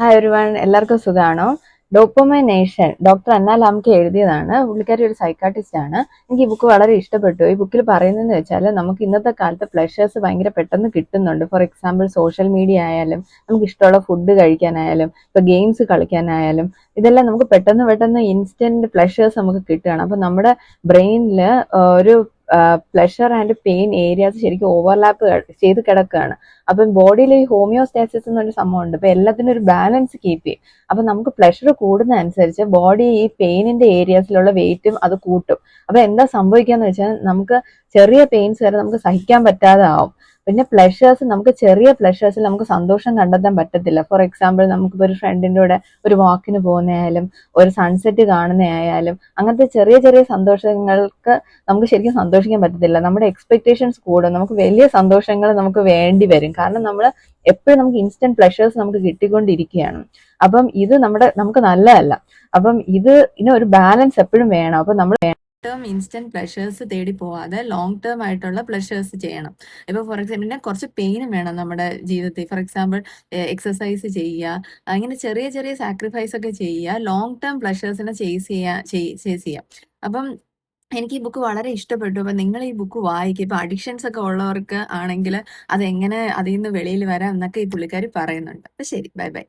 Hi everyone, എല്ലാവർക്കും സുഖമാണോ? ഡോപ്പമൈനേഷൻ doctor അന്ന ലാംകെ എഴുതിയതാണ്. പുള്ളിക്കാരി ഒരു സൈക്കാട്രിസ്റ്റ് ആണ്. എനിക്ക് ഈ ബുക്ക് വളരെ ഇഷ്ടപ്പെട്ടു. ഈ ബുക്കിൽ പറയുന്നതെന്ന് വെച്ചാൽ നമുക്ക് ഇന്നത്തെ കാലത്ത് പ്ലഷേഴ്സ് ഭയങ്കര പെട്ടെന്ന് കിട്ടുന്നുണ്ട്. ഫോർ എക്സാമ്പിൾ സോഷ്യൽ മീഡിയ ആയാലും നമുക്ക് ഇഷ്ടമുള്ള ഫുഡ് കഴിക്കാനായാലും ഇപ്പൊ ഗെയിംസ് കളിക്കാനായാലും ഇതെല്ലാം നമുക്ക് പെട്ടെന്ന് പെട്ടെന്ന് ഇൻസ്റ്റന്റ് പ്ലഷേഴ്സ് നമുക്ക് കിട്ടുകയാണ്. അപ്പൊ നമ്മുടെ ബ്രെയിനിൽ ഒരു പ്ലഷർ ആൻഡ് പെയിൻ ഏരിയാസ് ശരിക്കും ഓവർലാപ്പ് ചെയ്ത് കിടക്കുകയാണ്. അപ്പം ബോഡിയിൽ ഈ ഹോമിയോസ്റ്റാസിസ് എന്നൊരു സംഭവം ഉണ്ട്. അപ്പൊ എല്ലാത്തിനും ഒരു ബാലൻസ് കീപ്പ് ചെയ്യും. അപ്പൊ നമുക്ക് പ്ലഷർ കൂടുന്ന അനുസരിച്ച് ബോഡി ഈ പെയിനിന്റെ ഏരിയാസിലുള്ള വെയിറ്റും അത് കൂട്ടും. അപ്പൊ എന്താ സംഭവിക്കാന്ന് വെച്ചാൽ നമുക്ക് ചെറിയ പെയിൻസ് വരെ നമുക്ക് സഹിക്കാൻ പറ്റാതെ ആവും. പിന്നെ പ്ലഷേഴ്സ്, നമുക്ക് ചെറിയ പ്ലഷേഴ്സിൽ നമുക്ക് സന്തോഷം കണ്ടെത്താൻ പറ്റത്തില്ല. ഫോർ എക്സാമ്പിൾ നമുക്കിപ്പോൾ ഒരു ഫ്രണ്ടിന്റെ കൂടെ ഒരു വാക്കിന് പോകുന്നതായാലും ഒരു സൺസെറ്റ് കാണുന്നതായാലും അങ്ങനത്തെ ചെറിയ ചെറിയ സന്തോഷങ്ങൾക്ക് നമുക്ക് ശരിക്കും സന്തോഷിക്കാൻ പറ്റത്തില്ല. നമ്മുടെ എക്സ്പെക്ടേഷൻസ് കൂടും. നമുക്ക് വലിയ സന്തോഷങ്ങൾ നമുക്ക് വേണ്ടി വരും. കാരണം നമ്മൾ എപ്പോഴും നമുക്ക് ഇൻസ്റ്റന്റ് പ്ലഷേഴ്സ് നമുക്ക് കിട്ടിക്കൊണ്ടിരിക്കുകയാണ്. അപ്പം ഇത് നമുക്ക് നല്ലതല്ല. അപ്പം ഇതിന് ഒരു ബാലൻസ് എപ്പോഴും വേണം. അപ്പൊ നമ്മൾ ടേം ഇൻസ്റ്റന്റ് പ്ലഷേഴ്സ് തേടി പോവാതെ ലോങ് ടേം ആയിട്ടുള്ള പ്ലഷേഴ്സ് ചെയ്യണം. ഇപ്പോൾ ഫോർ എക്സാമ്പിൾ പിന്നെ കുറച്ച് പെയിനും വേണം നമ്മുടെ ജീവിതത്തിൽ. ഫോർ എക്സാമ്പിൾ എക്സസൈസ് ചെയ്യുക, അങ്ങനെ ചെറിയ ചെറിയ സാക്രിഫൈസ് ഒക്കെ ചെയ്യുക, ലോങ് ടേം പ്ലഷേഴ്സിനെ ചേസ് ചെയ്യാം. അപ്പം എനിക്ക് ഈ ബുക്ക് വളരെ ഇഷ്ടപ്പെട്ടു. അപ്പൊ നിങ്ങൾ ഈ ബുക്ക് വായിക്കുക. ഇപ്പൊ അഡിക്ഷൻസ് ഒക്കെ ഉള്ളവർക്ക് ആണെങ്കിൽ അതെങ്ങനെ അതിൽ നിന്ന് വെളിയിൽ വരാം എന്നൊക്കെ ഈ പുള്ളിക്കാരി പറയുന്നുണ്ട്. അപ്പൊ ശരി, ബൈ ബൈ.